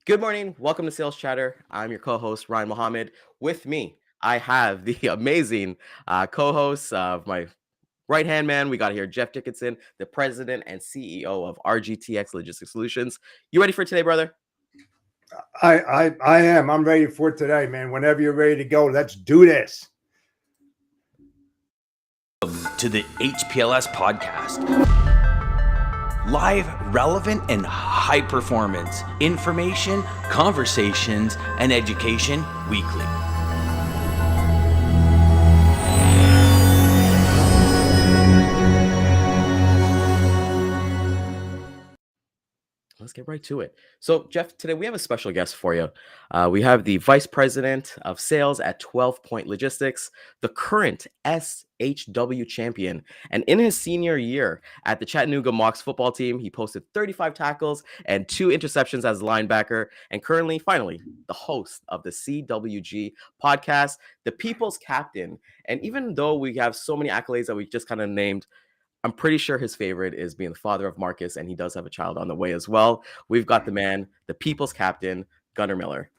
Good morning. Welcome to Sales Chatter. I'm your co-host, Ryan Mohammed. With me, I have the amazing co-host of my right-hand man. We got here Jeff Dickinson, the president and CEO of RGTX Logistics Solutions. You ready for today, brother? I am. I'm ready for today, man. Whenever you're ready to go, let's do this. To the HPLS podcast. Live, relevant, and high performance information, conversations, and education weekly. Let's get right to it. So, Jeff, today we have a special guest for you. We have the Vice President of Sales at 12 Point Logistics, the current SHW champion. And in his senior year at the Chattanooga Mocs football team, he posted 35 tackles and 2 interceptions as a linebacker. And currently, finally, the host of the CWG podcast, the People's Captain. And even though we have so many accolades that we just kind of named, I'm pretty sure his favorite is being the father of Marcus, and he does have a child on the way as well. We've got the man, the people's captain, Gunnar Miller.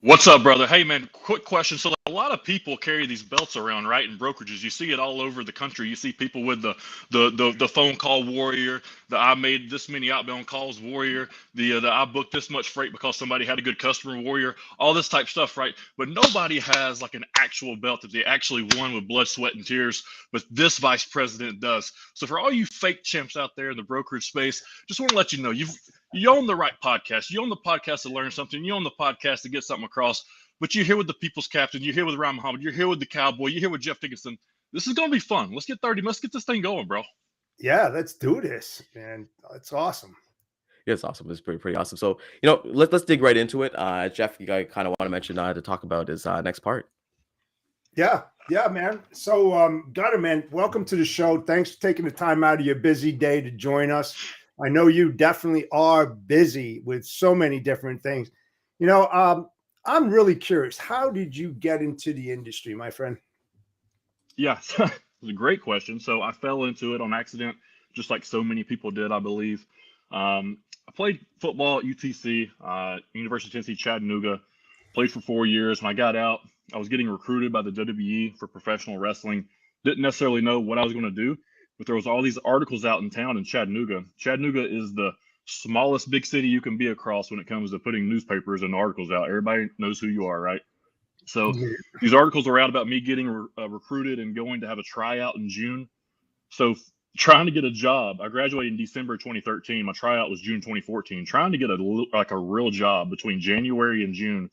What's up, brother? Hey, man, quick question. So a lot of people carry these belts around, right, in brokerages. You see it all over the country. You see people with the phone call warrior, the I made this many outbound calls warrior, the I booked this much freight because somebody had a good customer warrior, all this type stuff, right? But nobody has like an actual belt that they actually won with blood, sweat, and tears, but this vice president does. So for all you fake chimps out there in the brokerage space, just want to let you know you own the right podcast. You own the podcast to learn something. You own the podcast to get something across. But you're here with the people's captain. You're here with Ryan Muhammad. You're here with the cowboy. You're here with Jeff Dickinson. This is going to be fun. Let's get 30. Let's get this thing going, bro. Yeah, let's do this, man. It's awesome. Yeah, it's awesome. It's pretty awesome. So, let's dig right into it. Jeff, you guys kind of want to mention to talk about his next part. Yeah, man. So, Gunnar, man, welcome to the show. Thanks for taking the time out of your busy day to join us. I know you definitely are busy with so many different things. I'm really curious. How did you get into the industry, my friend? Yeah, it's a great question. So I fell into it on accident, just like so many people did, I believe. I played football at UTC, University of Tennessee, Chattanooga. Played for 4 years. When I got out, I was getting recruited by the WWE for professional wrestling. Didn't necessarily know what I was going to do, but there was all these articles out in town in Chattanooga. Chattanooga is the smallest big city you can be across when it comes to putting newspapers and articles out. Everybody knows who you are, right? So these articles are out about me getting recruited and going to have a tryout in June. So trying to get a job, I graduated in December 2013. My tryout was June 2014. Trying to get a real job between January and June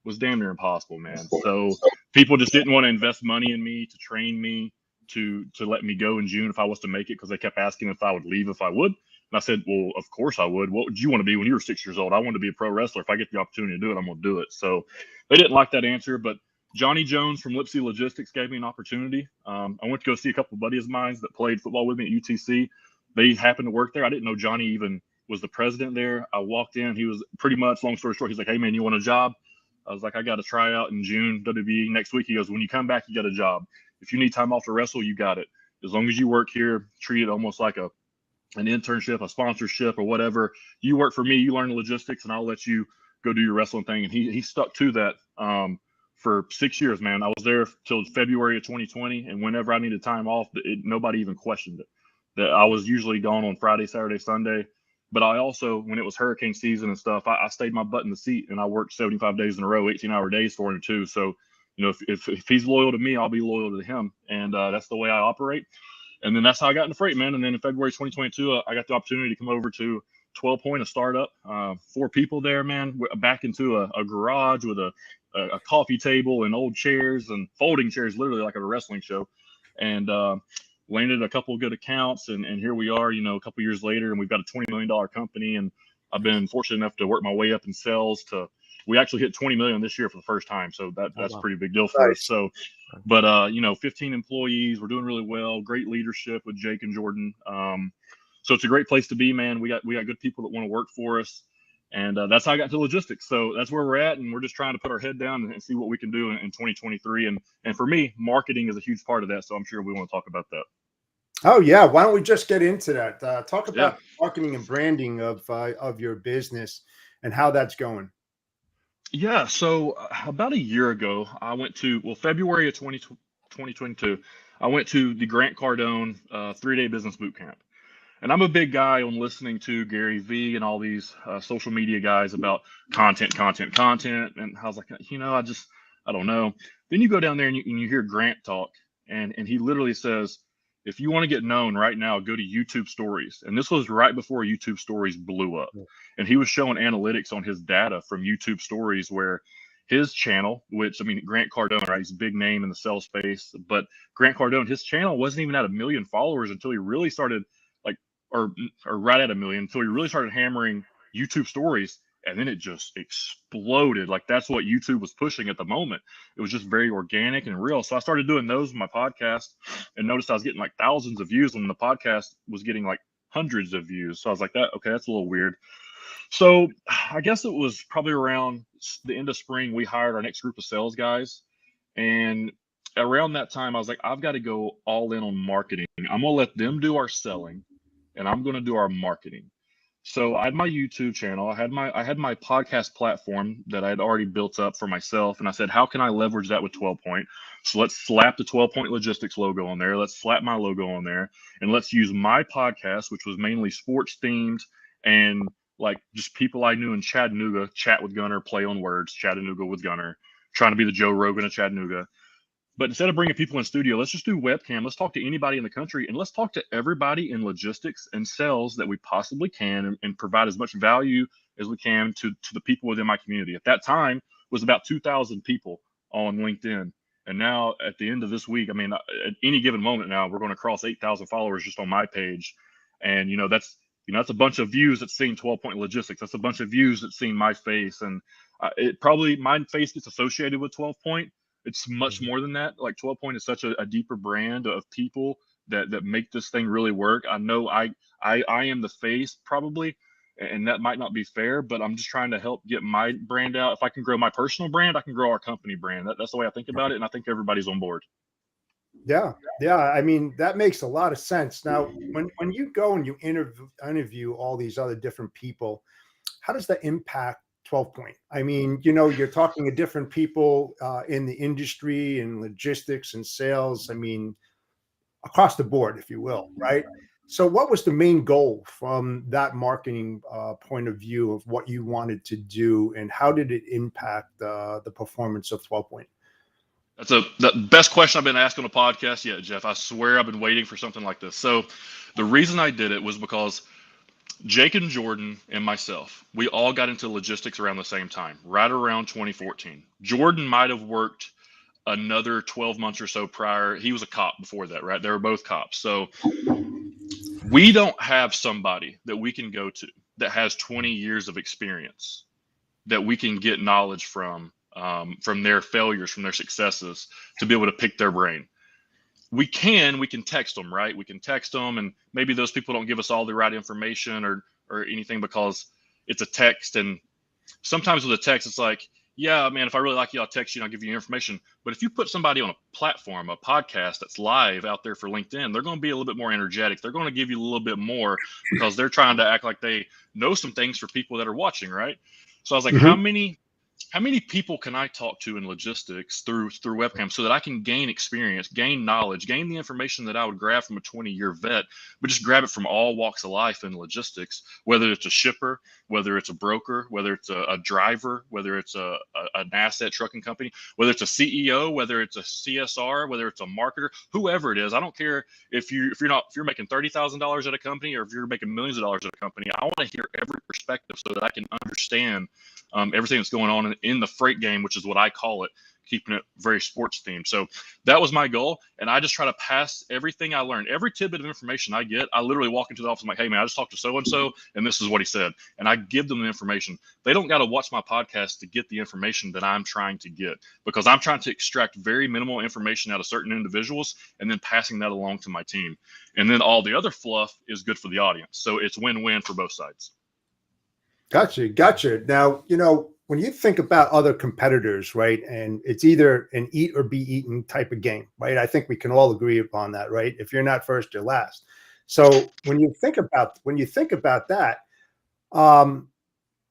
was damn near impossible, man. So people just didn't want to invest money in me, to train me, to let me go in June if I was to make it, because they kept asking if I would leave if I would. And I said, well, of course I would. What would you want to be when you were 6 years old? I wanted to be a pro wrestler. If I get the opportunity to do it, I'm going to do it. So they didn't like that answer. But Johnny Jones from Lipsy Logistics gave me an opportunity. I went to go see a couple of buddies of mine that played football with me at UTC. They happened to work there. I didn't know Johnny even was the president there. I walked in. He was pretty much, long story short, he's like, hey, man, you want a job? I was like, I got a tryout in June, WWE next week. He goes, when you come back, you got a job. If you need time off to wrestle, you got it. As long as you work here, treat it almost like an internship, a sponsorship, or whatever. You work for me, you learn logistics, and I'll let you go do your wrestling thing. And he stuck to that for 6 years, man. I was there till February of 2020, and whenever I needed time off, nobody even questioned it. That I was usually gone on Friday, Saturday, Sunday. But I also, when it was hurricane season and stuff, I stayed my butt in the seat, and I worked 75 days in a row, 18-hour days for him too. So, if he's loyal to me, I'll be loyal to him. And that's the way I operate. And then that's how I got into freight, man. And then in February 2022, I got the opportunity to come over to 12 Point, a startup. 4 people there, man, back into a garage with a coffee table and old chairs and folding chairs, literally like a wrestling show. And landed a couple of good accounts. And here we are, a couple years later, and we've got a $20 million company. And I've been fortunate enough to work my way up in sales we actually hit 20 million this year for the first time. So that's a pretty big deal for us. So, but 15 employees, we're doing really well. Great leadership with Jake and Jordan. So it's a great place to be, man. We got good people that want to work for us. And that's how I got into logistics. So that's where we're at. And we're just trying to put our head down and see what we can do in 2023. And for me, marketing is a huge part of that. So I'm sure we want to talk about that. Oh, yeah. Why don't we just get into that? Talk about marketing and branding of your business. and how that's going. Yeah, so about a year ago, I went to, well, February of 2022, I went to the Grant Cardone 3-day business boot camp. And I'm a big guy on listening to Gary Vee and all these social media guys about content, content, content. And I was like, I don't know. Then you go down there and you hear Grant talk, and he literally says, if you want to get known right now, go to YouTube stories. And this was right before YouTube stories blew up. And he was showing analytics on his data from YouTube stories where his channel, which, I mean, Grant Cardone, right? He's a big name in the sales space, but Grant Cardone, his channel wasn't even at 1 million followers until he really started, like, or right at 1 million, until he really started hammering YouTube stories. And then it just exploded. Like, that's what YouTube was pushing at the moment. It was just very organic and real. So I started doing those with my podcast and noticed I was getting like thousands of views when the podcast was getting like hundreds of views. So I was like, okay, that's a little weird. So I guess it was probably around the end of spring, we hired our next group of sales guys. And around that time, I was like, I've got to go all in on marketing. I'm going to let them do our selling, and I'm going to do our marketing. So I had my YouTube channel. I had my podcast platform that I had already built up for myself. And I said, how can I leverage that with 12 Point? So let's slap the 12 Point Logistics logo on there. Let's slap my logo on there. And let's use my podcast, which was mainly sports themed and like just people I knew in Chattanooga, chat with Gunner, play on words, Chattanooga with Gunner, trying to be the Joe Rogan of Chattanooga. But instead of bringing people in studio, let's just do webcam. Let's talk to anybody in the country, and let's talk to everybody in logistics and sales that we possibly can, and provide as much value as we can to the people within my community. At that time, it was about 2,000 people on LinkedIn. And now at the end of this week, I mean, at any given moment now, we're going to cross 8,000 followers just on my page. And, that's a bunch of views that's seen 12 Point Logistics. That's a bunch of views that's seen my face. And my face gets associated with 12 Point. It's much more than that. Like 12 Point is such a deeper brand of people that make this thing really work. I know I am the face probably, and that might not be fair, but I'm just trying to help get my brand out. If I can grow my personal brand, I can grow our company brand. That's the way I think about it, and I think everybody's on board. Yeah. I mean, that makes a lot of sense. Now, when you go and you interview all these other different people, how does that impact 12 Point? I mean, you're talking to different people in the industry and logistics and sales. I mean, across the board, if you will, right? So what was the main goal from that marketing point of view of what you wanted to do, and how did it impact the performance of 12 Point? That's the best question I've been asked on a podcast yet, Jeff. I swear I've been waiting for something like this. So the reason I did it was because Jake and Jordan and myself, we all got into logistics around the same time, right around 2014. Jordan might have worked another 12 months or so prior. He was a cop before that, right? They were both cops. So we don't have somebody that we can go to that has 20 years of experience that we can get knowledge from their failures, from their successes, to be able to pick their brain. We can text them, right? We can text them, and maybe those people don't give us all the right information or anything because it's a text. And sometimes with a text, it's like, yeah, man, if I really like you, I'll text you and I'll give you information. But if you put somebody on a platform, a podcast that's live out there for LinkedIn, they're going to be a little bit more energetic. They're going to give you a little bit more because they're trying to act like they know some things for people that are watching, right? So I was like, how many people can I talk to in logistics through webcam so that I can gain experience, gain knowledge, gain the information that I would grab from a 20-year vet, but just grab it from all walks of life in logistics, whether it's a shipper, whether it's a broker, whether it's a driver, whether it's an asset trucking company, whether it's a CEO, whether it's a CSR, whether it's a marketer, whoever it is. I don't care if you're making $30,000 at a company or if you're making millions of dollars at a company. I want to hear every perspective so that I can understand everything that's going on in the freight game, which is what I call it, keeping it very sports themed. So that was my goal. And I just try to pass everything I learned, every tidbit of information I get. I literally walk into the office and I'm like, hey man, I just talked to so-and-so and this is what he said. And I give them the information. They don't got to watch my podcast to get the information that I'm trying to get, because I'm trying to extract very minimal information out of certain individuals and then passing that along to my team. And then all the other fluff is good for the audience. So it's win-win for both sides. Gotcha. Now, when you think about other competitors, right, and it's either an eat or be eaten type of game, right? I think we can all agree upon that, right? If you're not first, you're last. So when you think about that,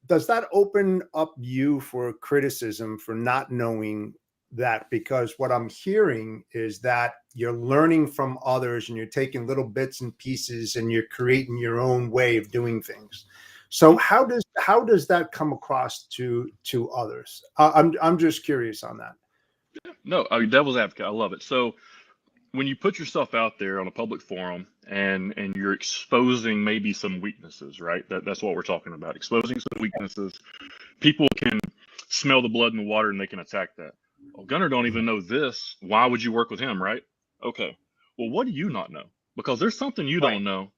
does that open up you for criticism for not knowing that? Because what I'm hearing is that you're learning from others and you're taking little bits and pieces and you're creating your own way of doing things. So how does that come across to others? I'm just curious on that. No, I mean, devil's advocate. I love it. So when you put yourself out there on a public forum and you're exposing maybe some weaknesses, right? That's what we're talking about. Exposing some weaknesses. People can smell the blood in the water and they can attack that. Oh, Gunnar don't even know this. Why would you work with him, right? Okay. Well, what do you not know? Because there's something you Right. don't know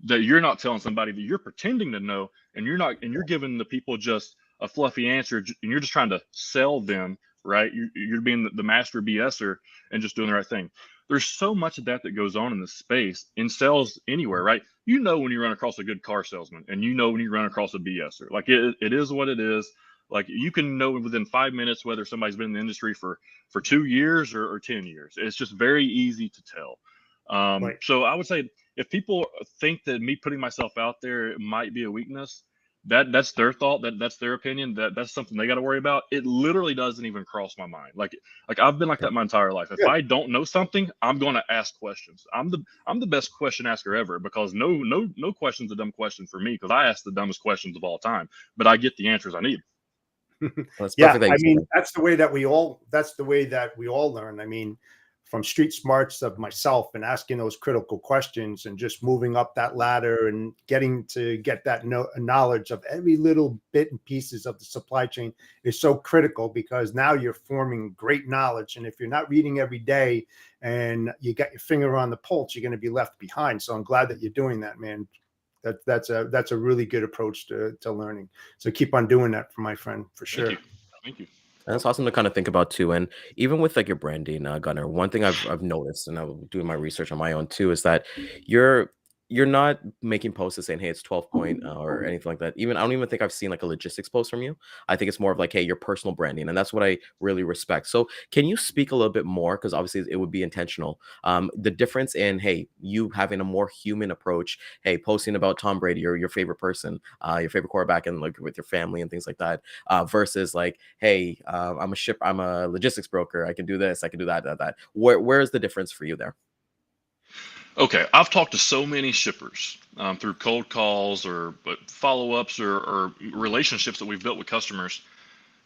that you're not telling somebody, that you're pretending to know, and you're giving the people just a fluffy answer, and you're just trying to sell them, right? You're being the master BSer and just doing the right thing. There's so much of that goes on in the space, in sales anywhere, right? You know when you run across a good car salesman, and you know when you run across a BSer. Like it is what it is. Like you can know within 5 minutes whether somebody's been in the industry for 2 years or 10 years. It's just very easy to tell. Right. So I would say if people think that me putting myself out there might be a weakness, that's their thought. That's their opinion. That's something they got to worry about. It literally doesn't even cross my mind. Like I've been like that my entire life. If Good. I don't know something, I'm going to ask questions. I'm the best question asker ever, because no question's a dumb question for me, because I ask the dumbest questions of all time, but I get the answers I need. Well, it's Yeah, perfect that I you said mean, that. that's the way that we all learn. I mean, from street smarts of myself and asking those critical questions and just moving up that ladder and getting to get that knowledge of every little bit and pieces of the supply chain is so critical, because now you're forming great knowledge. And if you're not reading every day and you got your finger on the pulse, you're going to be left behind. So I'm glad that you're doing that, man. That's a really good approach to learning. So keep on doing that, for my friend, for Thank sure. you. Thank you. And that's awesome to kind of think about too. And even with like your branding, Gunner, one thing I've noticed, and I'm doing my research on my own too, is that you're you're not making posts and saying, "Hey, it's 12 point," or anything like that. Even I don't even think I've seen like a logistics post from you. I think it's more of like, "Hey, your personal branding," and that's what I really respect. So, can you speak a little bit more? Because obviously, it would be intentional. The difference in, hey, you having a more human approach, hey, posting about Tom Brady or your favorite person, your favorite quarterback, and like with your family and things like that, versus like, hey, I'm a logistics broker. I can do this, I can do that. Where's the difference for you there? Okay, I've talked to so many shippers through cold calls or follow-ups or relationships that we've built with customers.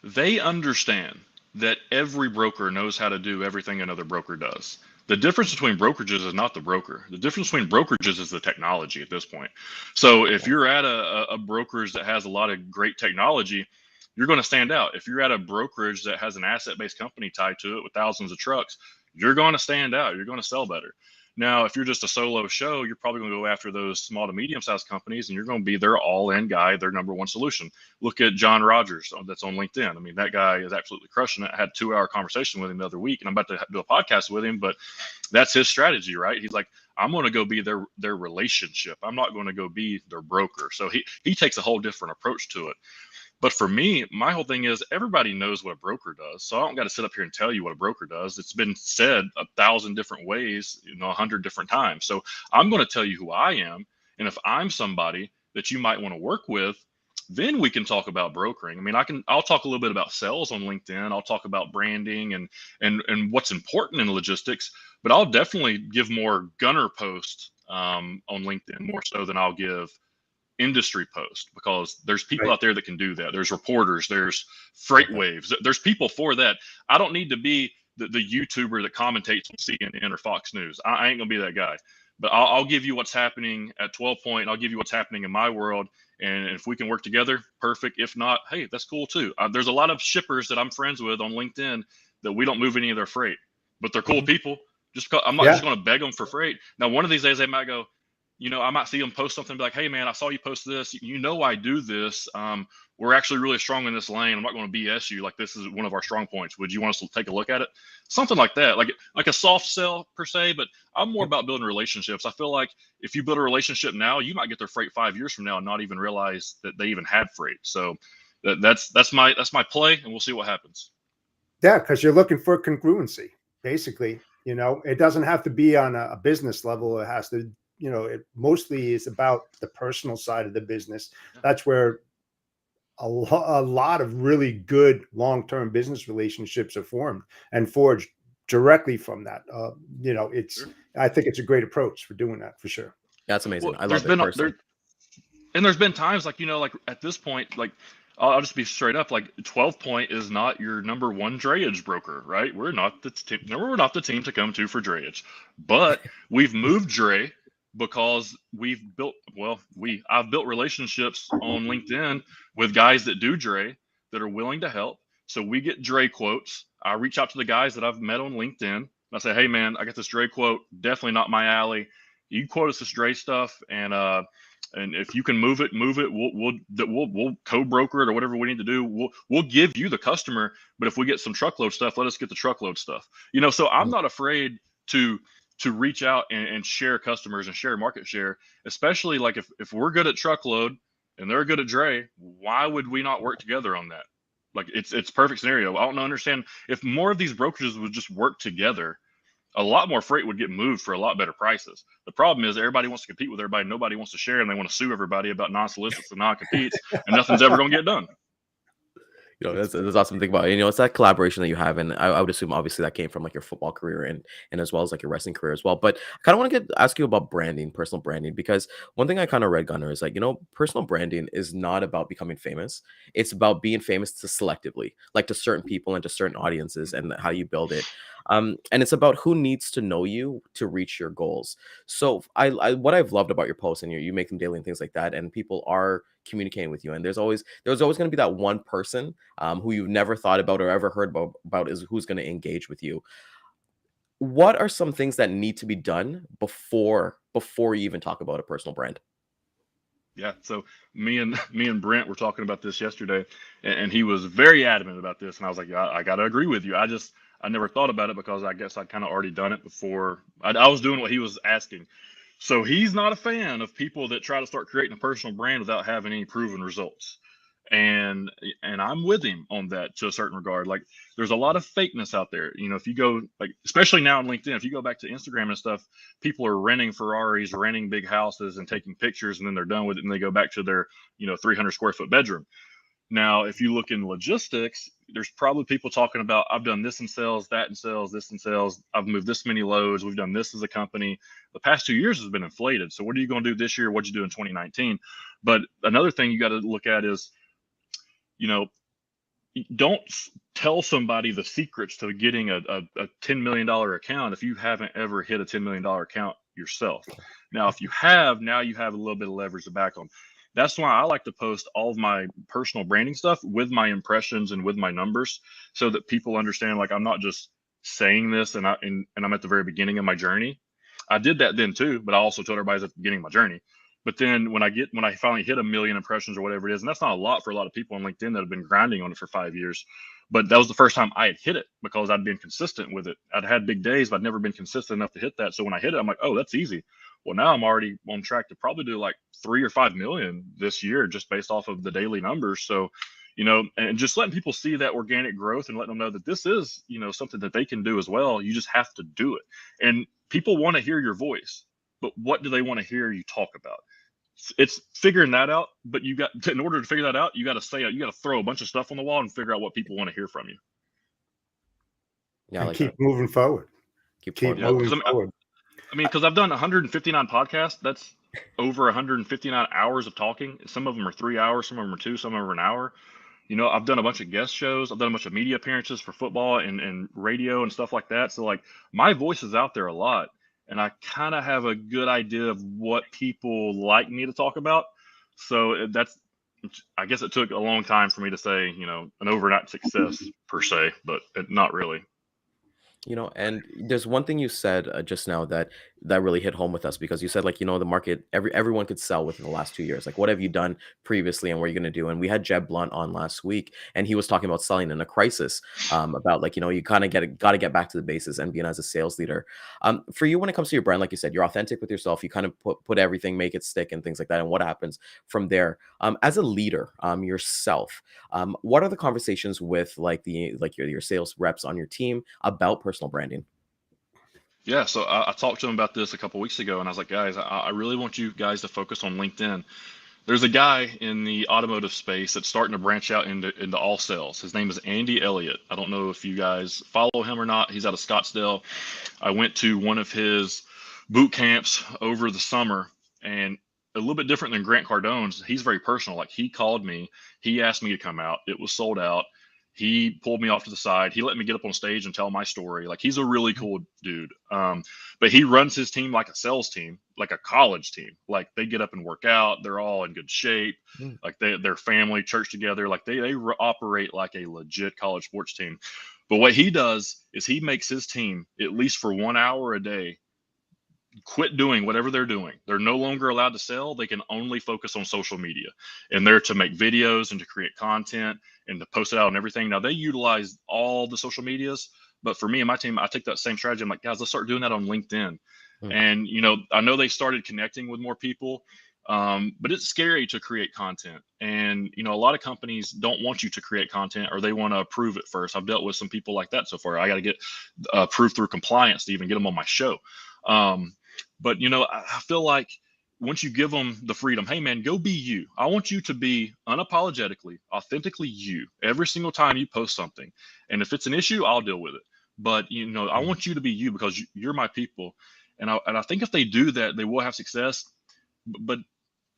They understand that every broker knows how to do everything another broker does. The difference between brokerages is not the broker. The difference between brokerages is the technology at this point. So if you're at a brokerage that has a lot of great technology, you're going to stand out. If you're at a brokerage that has an asset-based company tied to it with thousands of trucks, you're going to stand out. You're going to sell better. Now, if you're just a solo show, you're probably going to go after those small to medium-sized companies, and you're going to be their all-in guy, their number one solution. Look at John Rogers, that's on LinkedIn. I mean, that guy is absolutely crushing it. I had a 2-hour conversation with him the other week, and I'm about to do a podcast with him, but that's his strategy, right? He's like, I'm going to go be their relationship. I'm not going to go be their broker. So he takes a whole different approach to it. But for me, my whole thing is everybody knows what a broker does. So I don't got to sit up here and tell you what a broker does. It's been said 1,000 different ways, 100 different times. So I'm going to tell you who I am. And if I'm somebody that you might want to work with, then we can talk about brokering. I mean, I'll talk a little bit about sales on LinkedIn. I'll talk about branding and what's important in logistics, but I'll definitely give more gunner posts on LinkedIn, more so than I'll give industry post, because there's people Right. out there that can do that. There's reporters, there's freight waves, there's people for that. I don't need to be the YouTuber that commentates on CNN or Fox News. I ain't gonna be that guy, but I'll give you what's happening at 12 point. I'll give you what's happening in my world. And if we can work together, perfect. If not, hey, that's cool too. There's a lot of shippers that I'm friends with on LinkedIn that we don't move any of their freight, but they're cool Mhm. people. Just because I'm not Yeah. just going to beg them for freight. Now, one of these days they might go, I might see them post something, be like, "Hey, man, I saw you post this. I do this. We're actually really strong in this lane. I'm not going to BS you. Like, this is one of our strong points. Would you want us to take a look at it?" Something like that, like a soft sell per se. But I'm more about building relationships. I feel like if you build a relationship now, you might get their freight 5 years from now and not even realize that they even had freight. So that's my play, and we'll see what happens. Yeah, because you're looking for congruency, basically. It doesn't have to be on a business level. It has to, it mostly is about the personal side of the business. That's where a lot of really good long-term business relationships are formed and forged directly from that. I think it's a great approach for doing that for sure. That's amazing. Well, I love it personally. there's been times like, like at this point, like I'll just be straight up, like 12 Point is not your number one drayage broker, right? We're not the team. No, we're not the team to come to for drayage, but we've moved Dre because I've built relationships on LinkedIn with guys that do Dre that are willing to help. So we get Dre quotes. I reach out to the guys that I've met on LinkedIn and I say, hey man, I got this Dre quote, definitely not my alley. You quote us this Dre stuff, and if you can move it, we'll co-broker it or whatever we need to do. We'll give you the customer, but if we get some truckload stuff, let us get the truckload stuff. So I'm not afraid to reach out and share customers and share market share, especially like if we're good at truckload and they're good at Dre, why would we not work together on that? Like it's perfect scenario. I don't understand if more of these brokerages would just work together, a lot more freight would get moved for a lot better prices. The problem is everybody wants to compete with everybody. Nobody wants to share, and they want to sue everybody about non-solicits and non-competes, and nothing's ever going to get done. That's awesome to think about. It's that collaboration that you have, and I would assume obviously that came from like your football career and as well as like your wrestling career as well. But I kind of want to ask you about branding, personal branding, because one thing I kind of read, Gunner, is like personal branding is not about becoming famous. It's about being famous to selectively, like to certain people and to certain audiences, and how you build it. And it's about who needs to know you to reach your goals. So I what I've loved about your posts, and you make them daily and things like that, and people are communicating with you, and there's always going to be that one person who you've never thought about or ever heard about is who's going to engage with you. What are some things that need to be done before you even talk about a personal brand? Yeah. So me and Brent were talking about this yesterday, and he was very adamant about this, and I was like, yeah, I got to agree with you. I never thought about it because I guess I'd kind of already done it before. I was doing what he was asking. So he's not a fan of people that try to start creating a personal brand without having any proven results. And I'm with him on that to a certain regard. Like there's a lot of fakeness out there. If you go like, especially now on LinkedIn, if you go back to Instagram and stuff, people are renting Ferraris, renting big houses and taking pictures, and then they're done with it and they go back to their, 300 square foot bedroom. Now, if you look in logistics, there's probably people talking about, I've done this in sales, that in sales, this in sales. I've moved this many loads. We've done this as a company. The past 2 years has been inflated. So what are you going to do this year? What'd you do in 2019? But another thing you got to look at is, don't tell somebody the secrets to getting a $10 million account if you haven't ever hit a $10 million account yourself. Now, if you have, now you have a little bit of leverage to back on. That's why I like to post all of my personal branding stuff with my impressions and with my numbers so that people understand, like, I'm not just saying this and I'm at the very beginning of my journey. I did that then too, but I also told everybody at the beginning of my journey. But then when I finally hit 1 million impressions or whatever it is, and that's not a lot for a lot of people on LinkedIn that have been grinding on it for 5 years, but that was the first time I had hit it because I'd been consistent with it. I'd had big days, but I'd never been consistent enough to hit that. So when I hit it, I'm like, oh, that's easy. Well, now I'm already on track to probably do like 3 or 5 million this year just based off of the daily numbers. So, and just letting people see that organic growth and letting them know that this is, something that they can do as well. You just have to do it. And people want to hear your voice, but what do they want to hear you talk about? It's figuring that out, but in order to figure that out, you got to throw a bunch of stuff on the wall and figure out what people want to hear from you. Yeah, and keep moving forward. Keep moving forward. I mean, because I've done 159 podcasts. That's over 159 hours of talking. Some of them are 3 hours, some of them are 2, some of them are an hour. I've done a bunch of guest shows. I've done a bunch of media appearances for football and radio and stuff like that. So like my voice is out there a lot. And I kind of have a good idea of what people like me to talk about. So I guess it took a long time for me to say, an overnight success per se, but not really. And there's one thing you said just now that really hit home with us, because you said, like, the market, everyone could sell within the last 2 years. Like, what have you done previously and what are you going to do? And we had Jeb Blunt on last week, and he was talking about selling in a crisis, about like, you kind of got to get back to the basis and being as a sales leader. For you, when it comes to your brand, like you said, you're authentic with yourself. You kind of put everything, make it stick and things like that. And what happens from there? As a leader, yourself, what are the conversations with your sales reps on your team about personal branding? Yeah, so I talked to them about this a couple weeks ago, and I was like, guys, I really want you guys to focus on LinkedIn. There's a guy in the automotive space that's starting to branch out into all sales. His name is Andy Elliott. I don't know if you guys follow him or not. He's out of Scottsdale. I went to one of his boot camps over the summer, and a little bit different than Grant Cardone's. He's very personal. Like, he called me, he asked me to come out. It was sold out. He pulled me off to the side. He let me get up on stage and tell my story. Like, he's a really cool dude. But he runs his team like a sales team, like a college team. Like, they get up and work out. They're all in good shape. Like, they're family, church together. Like, they operate like a legit college sports team. But what he does is he makes his team, at least for 1 hour a day, quit doing whatever they're doing. They're no longer allowed to sell. They can only focus on social media, and they're to make videos and to create content and to post it out and everything. Now, they utilize all the social medias, but for me and my team, I take that same strategy. I'm like, guys, let's start doing that on LinkedIn. And, I know they started connecting with more people, but it's scary to create content. And, a lot of companies don't want you to create content, or they want to approve it first. I've dealt with some people like that so far. I got to get approved through compliance to even get them on my show. But, I feel like once you give them the freedom, hey, man, go be you. I want you to be unapologetically, authentically you every single time you post something. And if it's an issue, I'll deal with it. But, I want you to be you because you're my people. And I think if they do that, they will have success. But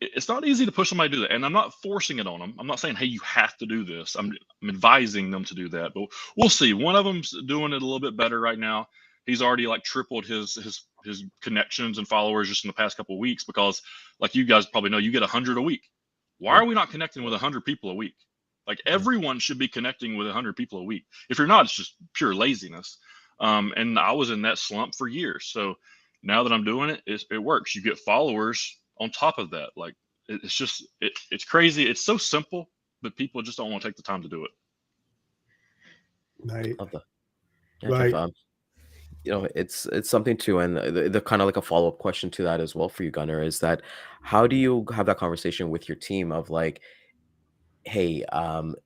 it's not easy to push somebody to do that. And I'm not forcing it on them. I'm not saying, hey, you have to do this. I'm advising them to do that. But we'll see. One of them's doing it a little bit better right now. He's already like tripled his connections and followers just in the past couple of weeks, because, like, you guys probably know, you get 100 a week. Why are we not connecting with 100 people a week? Like, everyone should be connecting with 100 people a week. If you're not, it's just pure laziness. And I was in that slump for years. So now that I'm doing it, it works. You get followers on top of that. Like, it's crazy. It's so simple, but people just don't want to take the time to do it. Right. Love that. Right. Jeff, it's something too, and the kind of like a follow-up question to that as well for you, Gunnar, is that how do you have that conversation with your team of like, hey,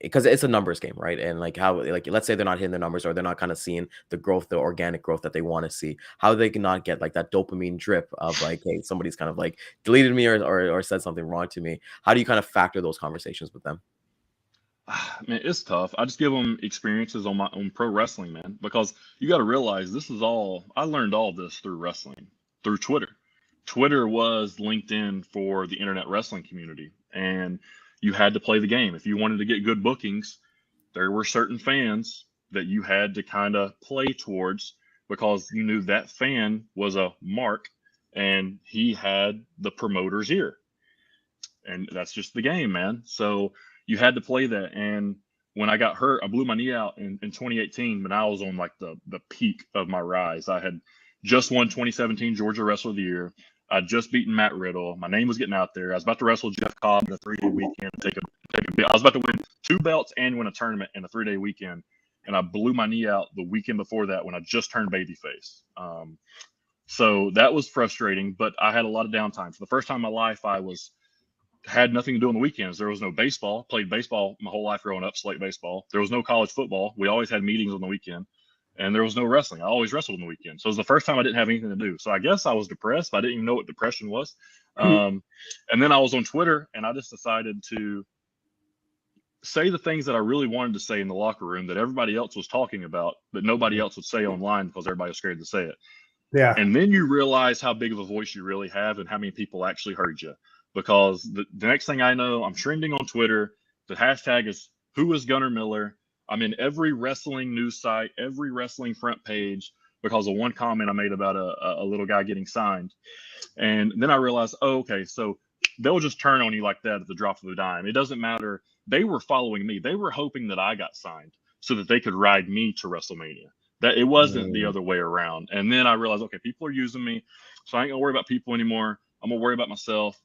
because it's a numbers game, right? And like, how, like, let's say they're not hitting their numbers, or they're not kind of seeing the growth, the organic growth that they want to see, how they can not get like that dopamine drip of like, hey, somebody's kind of like deleted me or said something wrong to me. How do you kind of factor those conversations with them? Man, it's tough. I just give them experiences on my own pro wrestling, man, because you got to realize I learned all this through wrestling, through Twitter. Twitter was LinkedIn for the internet wrestling community, and you had to play the game. If you wanted to get good bookings, there were certain fans that you had to kind of play towards, because you knew that fan was a mark and he had the promoter's ear. And that's just the game, man. So you had to play that. And when I got hurt, I blew my knee out in 2018, but I was on like the peak of my rise. I had just won 2017 Georgia Wrestler of the Year. I'd just beaten Matt Riddle. My name was getting out there. I was about to wrestle Jeff Cobb in a 3-day weekend. I was about to win 2 belts and win a tournament in a 3-day weekend. And I blew my knee out the weekend before that when I just turned babyface. So that was frustrating, but I had a lot of downtime. For the first time in my life, had nothing to do on the weekends. There was no baseball. Played baseball my whole life growing up, slate baseball. There was no college football. We always had meetings on the weekend. And there was no wrestling. I always wrestled on the weekend. So it was the first time I didn't have anything to do. So I guess I was depressed, but I didn't even know what depression was. And then I was on Twitter, and I just decided to say the things that I really wanted to say in the locker room that everybody else was talking about, but nobody else would say online because everybody was scared to say it. Yeah. And then you realize how big of a voice you really have and how many people actually heard you. Because the next thing I know, I'm trending on Twitter. The hashtag is "Who is Gunnar Miller?" I'm in every wrestling news site, every wrestling front page, because of one comment I made about a little guy getting signed. And then I realized, oh, okay, so they'll just turn on you like that at the drop of a dime. It doesn't matter. They were following me. They were hoping that I got signed so that they could ride me to WrestleMania. That it wasn't the other way around. And then I realized, okay, people are using me, so I ain't gonna worry about people anymore. I'm gonna worry about myself.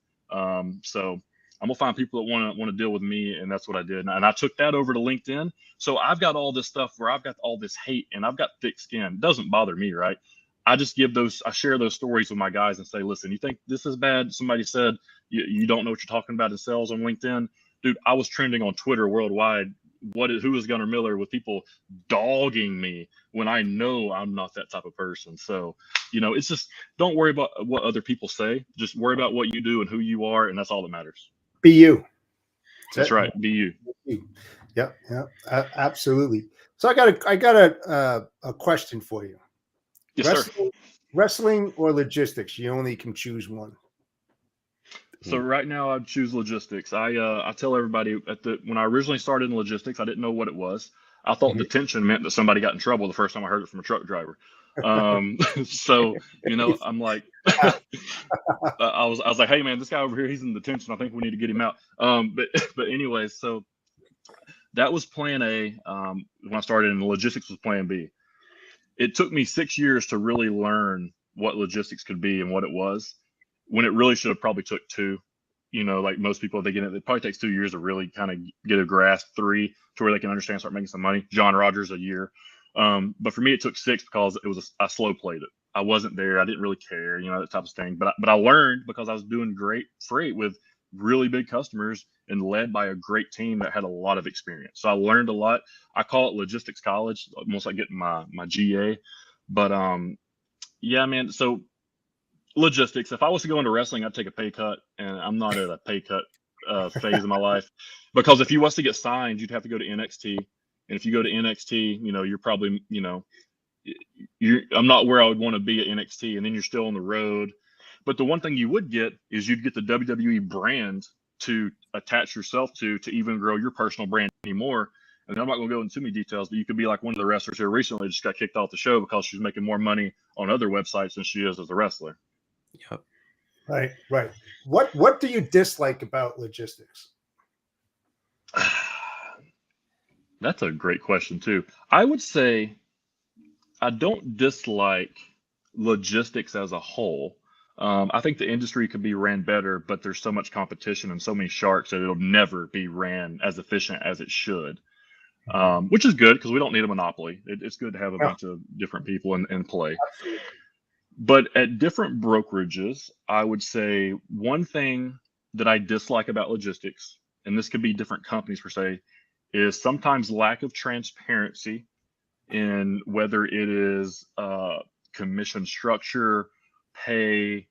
So I'm gonna find people that want to deal with me, and that's what I did. And I took that over to LinkedIn. So I've got all this stuff where I've got all this hate, and I've got thick skin. It doesn't bother me, right? I just I share those stories with my guys and say, listen, you think this is bad? Somebody said you don't know what you're talking about in sales on LinkedIn. Dude, I was trending on Twitter worldwide. Who is Gunnar Miller, with people dogging me when I know I'm not that type of person. So, it's just, don't worry about what other people say. Just worry about what you do and who you are, and that's all that matters. BU. That's right. BU. Yep. Absolutely. So I got a question for you. Yes, sir. Wrestling or logistics? You only can choose one. So right now I'd choose logistics. I tell everybody when I originally started in logistics, I didn't know what it was. I thought detention meant that somebody got in trouble the first time I heard it from a truck driver. So I'm like, I was like, hey man, this guy over here, he's in detention. I think we need to get him out. But anyways, so that was plan A. When I started in logistics was plan B. It took me 6 years to really learn what logistics could be and what it was, when it really should have probably took 2. Like most people, it probably takes 2 years to really kind of get a grasp, 3 to where they can understand, start making some money. John Rogers, a year. But for me, it took 6 because I slow played it. I wasn't there. I didn't really care, that type of thing. But I learned because I was doing great freight with really big customers and led by a great team that had a lot of experience. So I learned a lot. I call it logistics college, almost like getting my GA. But yeah, man. So logistics. If I was to go into wrestling, I'd take a pay cut, and I'm not at a pay cut phase of my life, because if you was to get signed, you'd have to go to NXT, and if you go to NXT, you're probably, I'm not where I would want to be at NXT, and then you're still on the road. But the one thing you would get is you'd get the WWE brand to attach yourself to even grow your personal brand anymore. And I'm not going to go into too many details, but you could be like one of the wrestlers here recently just got kicked off the show because she's making more money on other websites than she is as a wrestler. Yep. Right. What do you dislike about logistics? That's a great question too. I would say I don't dislike logistics as a whole. I think the industry could be ran better, but there's so much competition and so many sharks that it'll never be ran as efficient as it should. Which is good because we don't need a monopoly. It's good to have a bunch of different people in play. Absolutely. But at different brokerages, I would say one thing that I dislike about logistics, and this could be different companies per se, is sometimes lack of transparency in whether it is commission structure, pay,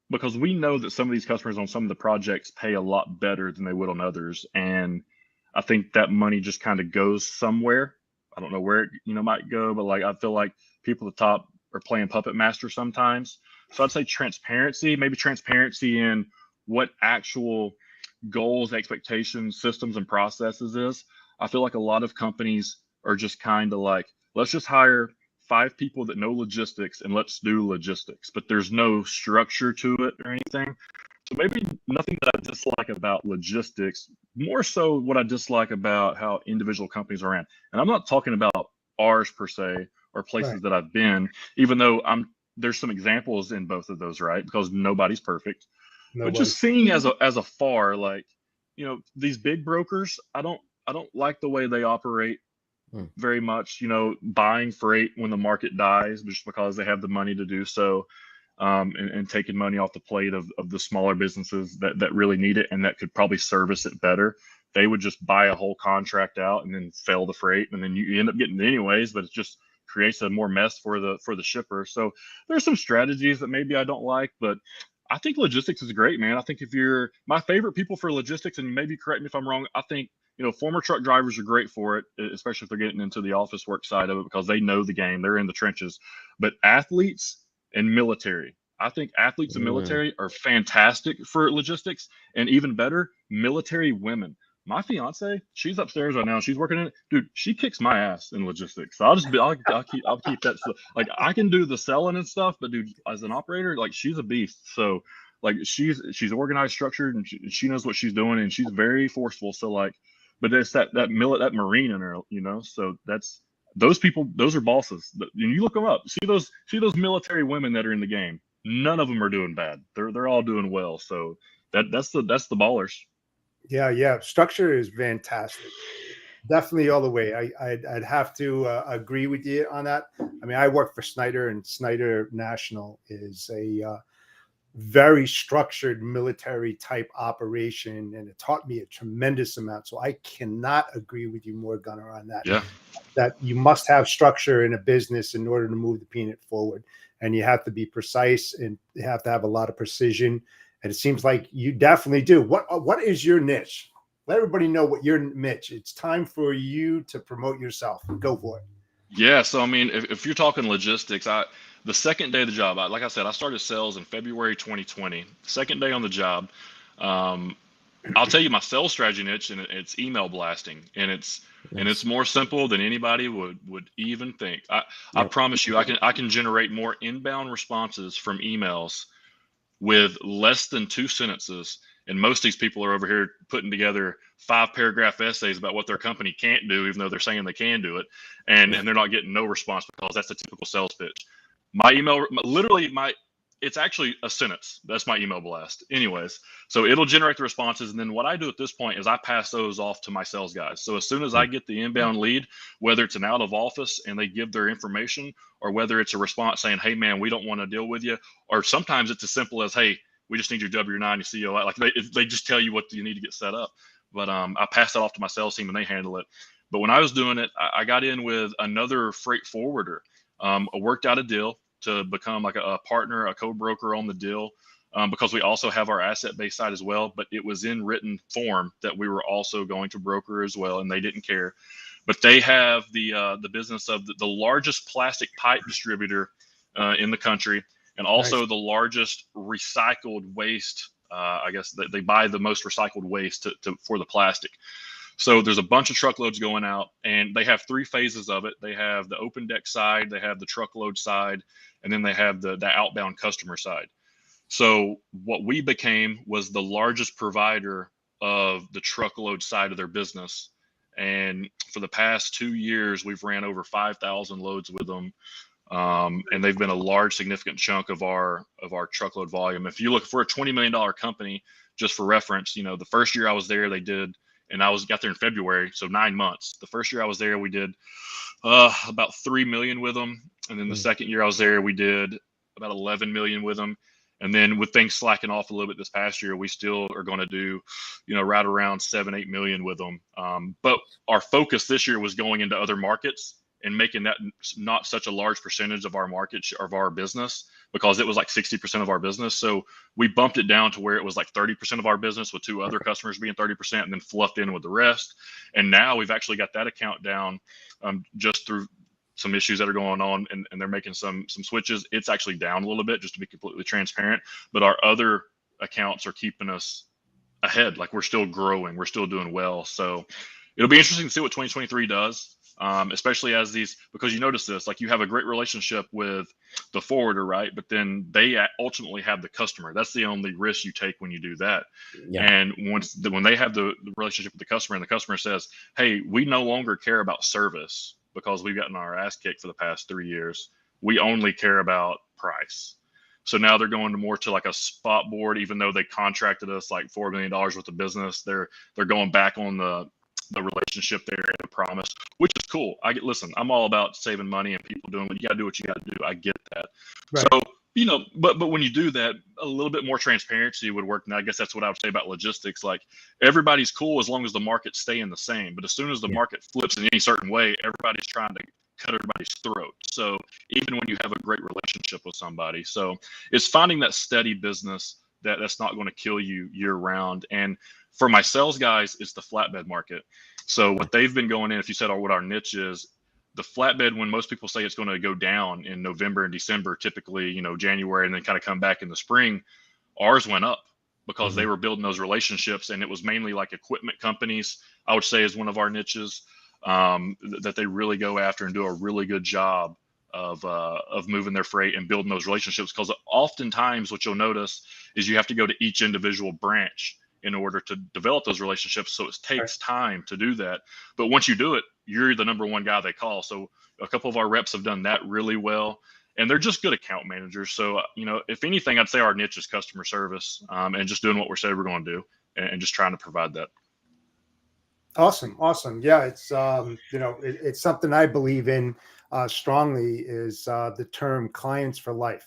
because we know that some of these customers on some of the projects pay a lot better than they would on others. And I think that money just kind of goes somewhere. I don't know where it might go, but like I feel like people at the top are playing puppet master sometimes. So I'd say transparency, maybe transparency in what actual goals, expectations, systems, and processes is. I feel like a lot of companies are just kind of like, let's just hire 5 people that know logistics and let's do logistics, but there's no structure to it or anything. So maybe nothing that I dislike about logistics, more so what I dislike about how individual companies are ran. And I'm not talking about ours per se or places that I've been, even though there's some examples in both of those, right? Because nobody's perfect. But just seeing as afar, like, these big brokers, I don't like the way they operate very much, buying freight when the market dies just because they have the money to do so, and taking money off the plate of the smaller businesses that really need it and that could probably service it better. They would just buy a whole contract out and then fail the freight, and then you end up getting it anyways, but it just creates a more mess for the shipper. So there's some strategies that maybe I don't like, but I think logistics is great, man. I think if you're my favorite people for logistics, and maybe correct me if I'm wrong, I think, former truck drivers are great for it, especially if they're getting into the office work side of it because they know the game. They're in the trenches. But athletes and military, I think athletes and military are fantastic for logistics, and even better, military women. My fiance, she's upstairs right now. She's working in it. Dude, she kicks my ass in logistics. So I'll keep that stuff. Like, I can do the selling and stuff, but dude, as an operator, like, she's a beast. So like, she's organized, structured, and she knows what she's doing, and she's very forceful. So like, but it's that Marine in her, So that's those people. Those are bosses. And you look them up. See those military women that are in the game. None of them are doing bad. They're all doing well. So that's the ballers. Yeah. Structure is fantastic. Definitely all the way. I'd have to agree with you on that. I mean, I work for Snyder, and Snyder National is a very structured military type operation, and it taught me a tremendous amount. So I cannot agree with you more, Gunnar, on that. Yeah. That you must have structure in a business in order to move the peanut forward, and you have to be precise, and you have to have a lot of precision. And it seems like you definitely do. What is your niche? Let everybody know what your niche. It's time for you to promote yourself. Go for it. Yeah, so I mean, if you're talking logistics, the second day of the job, like I said, I started sales in February 2020. Second day on the job, um, I'll tell you my sales strategy niche, and it's email blasting, and it's Nice. more simple than anybody would even think. I Yep. promise you, I can generate more inbound responses from emails with less than 2 sentences. And most of these people are over here putting together 5 paragraph essays about what their company can't do, even though they're saying they can do it. And they're not getting no response because that's a typical sales pitch. My email, literally, it's actually a sentence. That's my email blast. Anyways, so it'll generate the responses. And then what I do at this point is I pass those off to my sales guys. So as soon as I get the inbound lead, whether it's an out of office and they give their information, or whether it's a response saying, hey, man, we don't want to deal with you. Or sometimes it's as simple as, hey, we just need your W-9, your COI. Like they just tell you what you need to get set up. But I pass that off to my sales team and they handle it. But when I was doing it, I got in with another freight forwarder. I worked out a deal to become like a partner, a co-broker on the deal, because we also have our asset-based side as well. But it was in written form that we were also going to broker as well, and they didn't care. But they have the business of the largest plastic pipe distributor in the country, and also Nice. the largest recycled waste. I guess they buy the most recycled waste for the plastic. So there's a bunch of truckloads going out, and they have 3 phases of it. They have the open deck side, they have the truckload side, and then they have the outbound customer side. So what we became was the largest provider of the truckload side of their business. And for the past 2 years, we've ran over 5,000 loads with them. And they've been a large, significant chunk of our truckload volume. If you look for a $20 million company, just for reference, the first year I was there, they did, and got there in February, so 9 months. The first year I was there, we did about 3 million with them, and then the second year I was there, we did about 11 million with them. And then with things slacking off a little bit this past year, we still are going to do, right around 7-8 million with them. But our focus this year was going into other markets and making that not such a large percentage of our market of our business, because it was like 60% of our business. So we bumped it down to where it was like 30% of our business, with 2 other customers being 30%, and then fluffed in with the rest. And now we've actually got that account down, just through some issues that are going on, and they're making some switches. It's actually down a little bit, just to be completely transparent. But our other accounts are keeping us ahead. Like, we're still growing, we're still doing well. So it'll be interesting to see what 2023 does. Especially as because you notice this, like, you have a great relationship with the forwarder, right? But then they ultimately have the customer. That's the only risk you take when you do that. Yeah. And when they have the relationship with the customer, and the customer says, hey, we no longer care about service because we've gotten our ass kicked for the past 3 years. We only care about price. So now they're going more to like a spot board, even though they contracted us like $4 million worth of business. They're going back on the relationship there and the promise, which is cool. Listen, I'm all about saving money and people doing what you got to do. What you got to do. I get that. Right. So, but when you do that, a little bit more transparency would work. And I guess that's what I would say about logistics. Like, everybody's cool as long as the market's staying the same. But as soon as the market flips in any certain way, everybody's trying to cut everybody's throat. So even when you have a great relationship with somebody, so it's finding that steady business that's not going to kill you year round. And for my sales guys, it's the flatbed market. So what they've been going in, if you said what our niche is, the flatbed, when most people say it's going to go down in November and December, typically, January, and then kind of come back in the spring, ours went up because they were building those relationships. And it was mainly like equipment companies, I would say, is one of our niches, that they really go after and do a really good job of moving their freight and building those relationships. Because oftentimes what you'll notice is you have to go to each individual branch in order to develop those relationships. So it takes time to do that. But once you do it, you're the number one guy they call. So a couple of our reps have done that really well, and they're just good account managers. So, if anything, I'd say our niche is customer service, and just doing what we're saying we're going to do, and just trying to provide that. Awesome. Yeah, it's it's something I believe in strongly, is the term clients for life,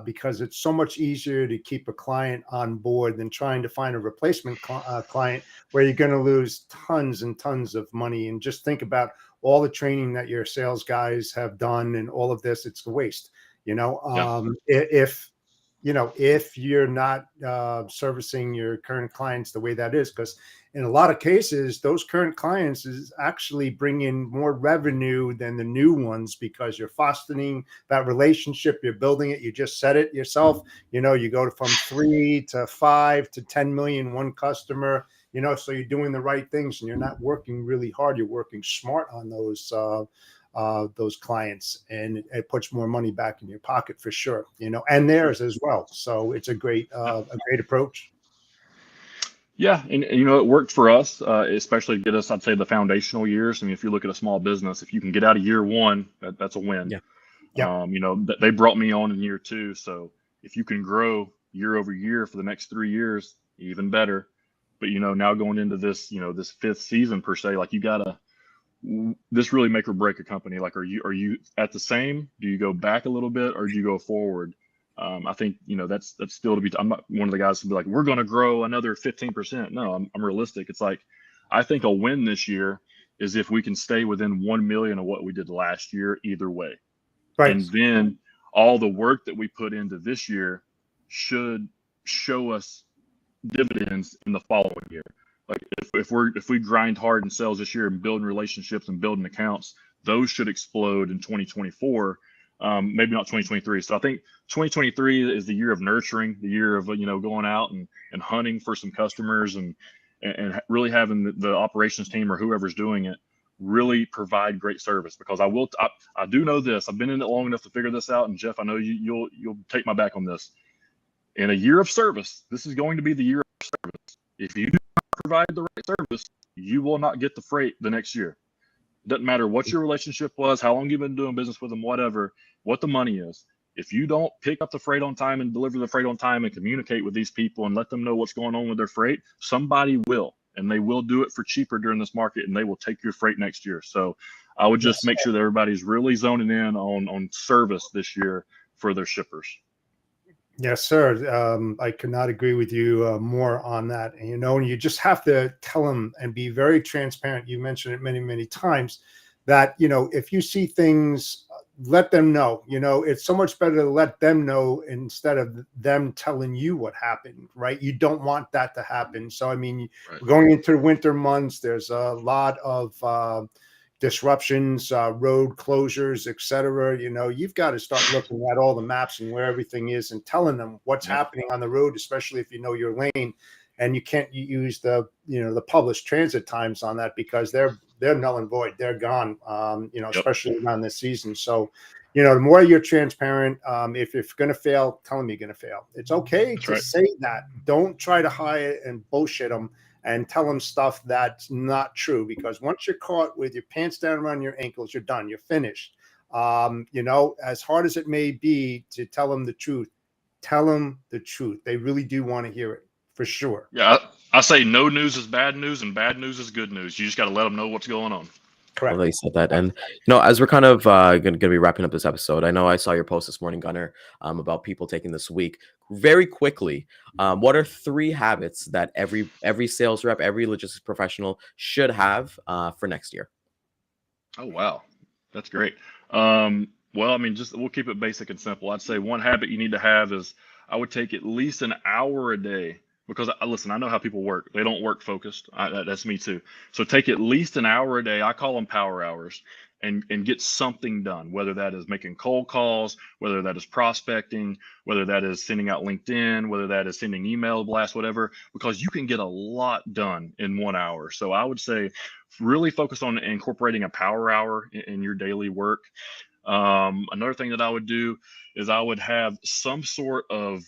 because it's so much easier to keep a client on board than trying to find a replacement client where you're going to lose tons and tons of money. And just think about all the training that your sales guys have done and all of this. It's a waste. If if you're not servicing your current clients the way that is, because in a lot of cases, those current clients is actually bringing more revenue than the new ones, because you're fostering that relationship, you're building it. You just said it yourself. You go from 3 to 5 to 10 million one customer. So you're doing the right things, and you're not working really hard. You're working smart on those clients, and it puts more money back in your pocket for sure, and theirs as well. So it's a great approach. Yeah, and it worked for us, especially to get us, I'd say, the foundational years. I mean, if you look at a small business, if you can get out of year one, that's a win. Yeah. Yeah. They brought me on in year two, so if you can grow year over year for the next 3 years, even better. But now going into this, this fifth season per se, like this really make or break a company. Like, are you at the same? Do you go back a little bit, or do you go forward? I think that's still to be. I'm not one of the guys to be like, we're going to grow another 15%. No, I'm realistic. It's like, I think a win this year is if we can stay within 1 million of what we did last year, either way. Right. And then all the work that we put into this year should show us dividends in the following year. Like, if we grind hard in sales this year and building relationships and building accounts, those should explode in 2024. Maybe not 2023. So I think 2023 is the year of nurturing, the year of going out and hunting for some customers, and really having the operations team or whoever's doing it really provide great service. Because I do know this. I've been in it long enough to figure this out. And Jeff, I know you'll take my back on this. In a year of service, this is going to be the year of service. If you do not provide the right service, you will not get the freight the next year. Doesn't matter what your relationship was, how long you've been doing business with them, whatever, what the money is. If you don't pick up the freight on time and deliver the freight on time and communicate with these people and let them know what's going on with their freight, somebody will, and they will do it for cheaper during this market, and they will take your freight next year. So I would just make sure that everybody's really zoning in on service this year for their shippers. Yes, sir. I could not agree with you more on that. And, you just have to tell them and be very transparent. You mentioned it many, many times that, if you see things, let them know. It's so much better to let them know instead of them telling you what happened, right? You don't want that to happen. So, I mean, Right. Going into the winter months, there's a lot of disruptions, road closures, etc. You've got to start looking at all the maps and where everything is and telling them what's happening on the road, especially if you know your lane. And you can't use the published transit times on that, because they're null and void. They're gone, especially around this season. So, the more you're transparent, if you're going to fail, tell them you're going to fail. It's okay to say that. Don't try to hide it and bullshit them and tell them stuff that's not true, because once you're caught with your pants down around your ankles, you're done. You're finished. As hard as it may be to tell them the truth, tell them the truth. They really do want to hear it, for sure. Yeah, I say no news is bad news and bad news is good news. You just got to let them know what's going on. Correct. Well, they said that. And, as we're kind of going to be wrapping up this episode, I know I saw your post this morning, Gunnar, about people taking this week. Very quickly, what are 3 habits that every sales rep, every logistics professional should have for next year? Oh, wow. That's great. Well, I mean, we'll keep it basic and simple. I'd say one habit you need to have is, I would take at least an hour a day, because listen, I know how people work. They don't work focused. That's me too. So take at least an hour a day. I call them power hours, and get something done, whether that is making cold calls, whether that is prospecting, whether that is sending out LinkedIn, whether that is sending email blasts, whatever, because you can get a lot done in 1 hour. So I would say really focus on incorporating a power hour in your daily work. Another thing that I would do is I would have some sort of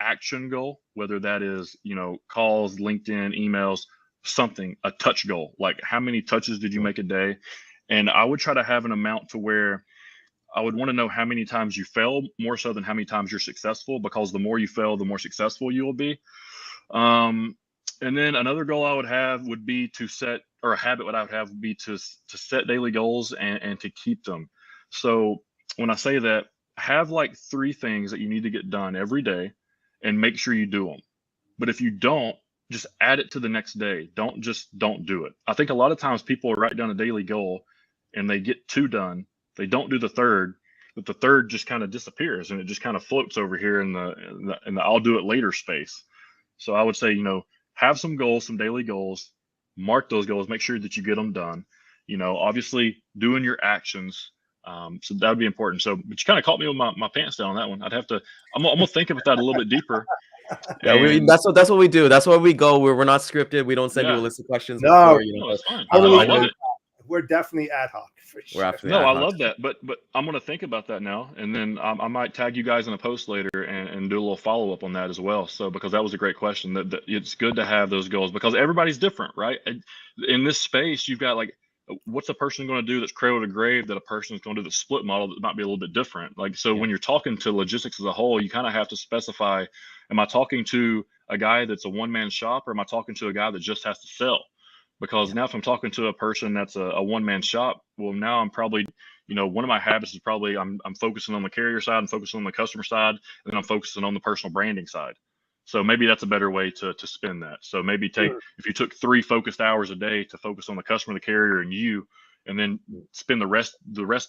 action goal, whether that is, calls, LinkedIn, emails, something, a touch goal, like how many touches did you make a day? And I would try to have an amount to where I would want to know how many times you fail, more so than how many times you're successful, because the more you fail, the more successful you will be. And then another goal I would have would be to set, or a habit what I would have would be to set daily goals and to keep them. So when I say that, have like 3 things that you need to get done every day, and make sure you do them. But if you don't, just add it to the next day. Don't do it. I think a lot of times people write down a daily goal and they get 2 done. They don't do the third. but the third just kind of disappears and it just kind of floats over here in the I'll do it later space. So I would say, have some goals, some daily goals, mark those goals, make sure that you get them done. Obviously doing your actions. So that would be important. So, but you kind of caught me with my pants down on that one. I'm gonna think about that a little bit deeper. Yeah, that's what we do. That's why we go. We're not scripted. We don't send you a list of questions No, before. No, it's fine. I I love it. We're definitely ad hoc for sure. We're absolutely No, ad I hoc. love that. But I'm gonna think about that now, and then I might tag you guys in a post later and do a little follow up on that as well. So because that was a great question. That it's good to have those goals because everybody's different, right? In this space, you've got like, what's a person going to do that's cradle to grave that a person is going to do the split model that might be a little bit different. Like, so when you're talking to logistics as a whole, you kind of have to specify, am I talking to a guy that's a one-man shop or am I talking to a guy that just has to sell? Because now if I'm talking to a person that's a one-man shop, well, now I'm probably, one of my habits is probably I'm focusing on the carrier side, I'm focusing on the customer side, and then I'm focusing on the personal branding side. So maybe that's a better way to spin that. So maybe if you took 3 focused hours a day to focus on the customer, the carrier, and you, and then spend the rest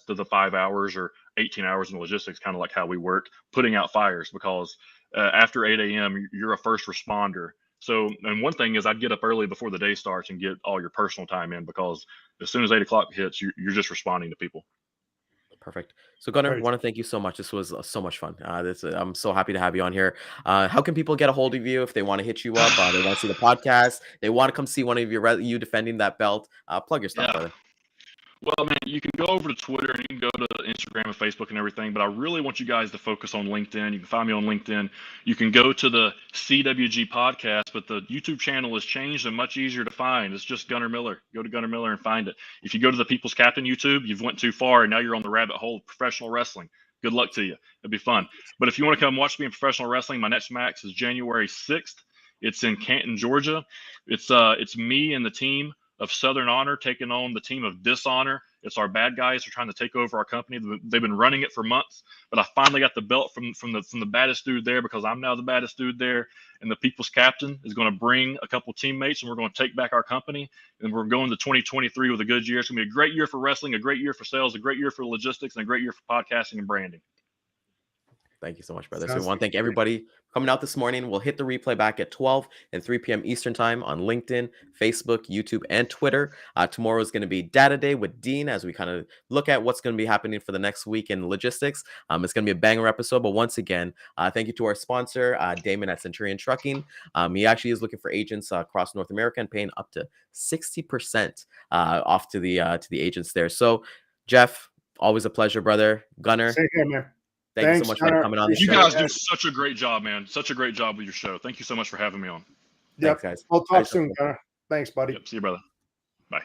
of the 5 hours or 18 hours in logistics, kind of like how we work, putting out fires, because after 8 a.m. you're a first responder. So, and one thing is I'd get up early before the day starts and get all your personal time in, because as soon as 8 o'clock hits, you're just responding to people. Perfect. So Gunnar, I want to thank you so much. This was so much fun. I'm so happy to have you on here. How can people get a hold of you if they want to hit you up? They want to see the podcast. They want to come see one of you defending that belt. Plug your stuff, brother. Well, man, you can go over to Twitter and you can go to Instagram and Facebook and everything, but I really want you guys to focus on LinkedIn. You can find me on LinkedIn. You can go to the CWG podcast, but the YouTube channel has changed and much easier to find. It's just Gunnar Miller. Go to Gunnar Miller and find it. If you go to the People's Captain YouTube, you've went too far and now you're on the rabbit hole of professional wrestling. Good luck to you. It'd be fun. But if you want to come watch me in professional wrestling, my next max is January 6th. It's in Canton, Georgia. It's me and the team of Southern Honor taking on the team of Dishonor. It's our bad guys who are trying to take over our company. They've been running it for months, but I finally got the belt from the baddest dude there, because I'm now the baddest dude there. And the People's Captain is going to bring a couple teammates, and we're going to take back our company. And we're going to 2023 with a good year. It's going to be a great year for wrestling, a great year for sales, a great year for logistics, and a great year for podcasting and branding. Thank you so much, brother. So we want to thank everybody coming out this morning. We'll hit the replay back at 12 and 3 p.m. Eastern time on LinkedIn, Facebook, YouTube, and Twitter. Tomorrow is going to be Data Day with Dean, as we kind of look at what's going to be happening for the next week in logistics. It's going to be a banger episode. But once again, thank you to our sponsor, Daman at Centurion Trucking. He actually is looking for agents across North America and paying up to 60% off to the agents there. So, Jeff, always a pleasure, brother. Gunnar. Same here, man. Thanks so much for coming on the show. You guys do such a great job, man. Such a great job with your show. Thank you so much for having me on. Yep. Thanks, guys. We'll talk soon, Gunnar. Thanks, buddy. Yep. See you, brother. Bye.